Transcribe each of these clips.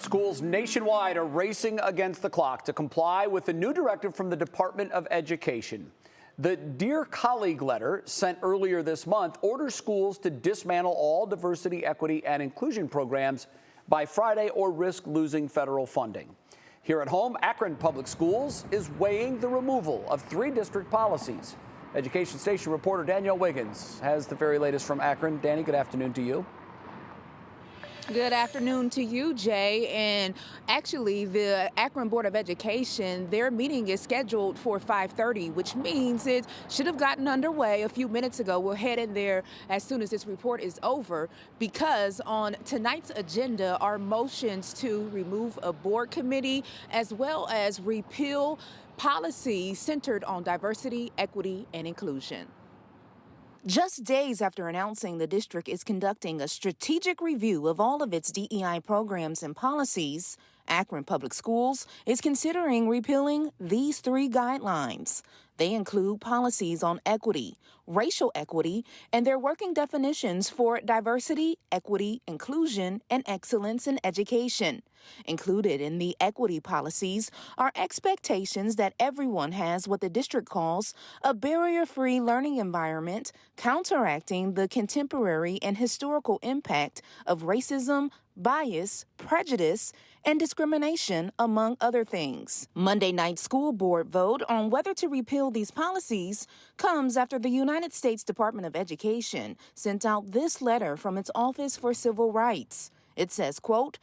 Schools nationwide are racing against the clock to comply with a new directive from the Department of Education. The Dear Colleague letter sent earlier this month orders schools to dismantle all diversity, equity, and inclusion programs by Friday or risk losing federal funding. Here at home, Akron Public Schools is weighing the removal of 3 district policies. Education Station reporter Danielle Wiggins has the very latest from Akron. Danny, good afternoon to you. Good afternoon to you, Jay. And actually, the Akron Board of Education, their meeting is scheduled for 5:30, which means it should have gotten underway a few minutes ago. We'll head in there as soon as this report is over, because on tonight's agenda are motions to remove a board committee as well as repeal policies centered on diversity, equity, and inclusion. Just days after announcing the district is conducting a strategic review of all of its DEI programs and policies, Akron Public Schools is considering repealing these 3 guidelines. They include policies on equity, racial equity, and their working definitions for diversity, equity, inclusion, and excellence in education. Included in the equity policies are expectations that everyone has what the district calls a barrier-free learning environment, counteracting the contemporary and historical impact of racism, bias, prejudice, and discrimination, among other things. Monday night's school board vote on whether to repeal these policies comes after the United States Department of Education sent out this letter from its Office for Civil Rights. It says, quote,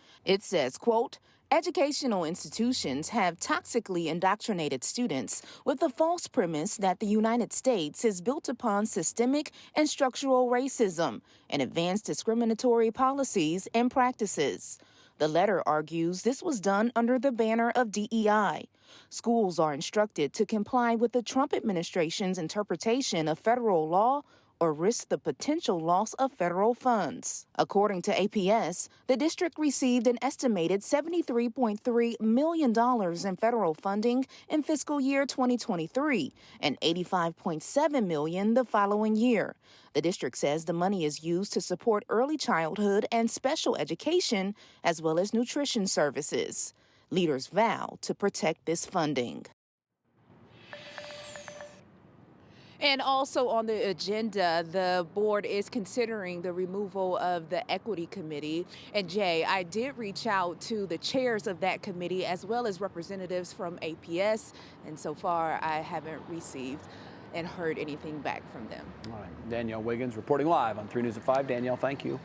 educational institutions have toxically indoctrinated students with the false premise that the United States is built upon systemic and structural racism and advanced discriminatory policies and practices. The letter argues this was done under the banner of DEI. Schools are instructed to comply with the Trump administration's interpretation of federal law or risk the potential loss of federal funds. According to APS, the district received an estimated $73.3 million in federal funding in fiscal year 2023 and $85.7 million the following year. The district says the money is used to support early childhood and special education, as well as nutrition services. Leaders vow to protect this funding. And also on the agenda, the board is considering the removal of the equity committee. And Jay, I did reach out to the chairs of that committee as well as representatives from APS. And so far, I haven't received and heard anything back from them. All right. Danielle Wiggins reporting live on 3 News at 5. Danielle, thank you.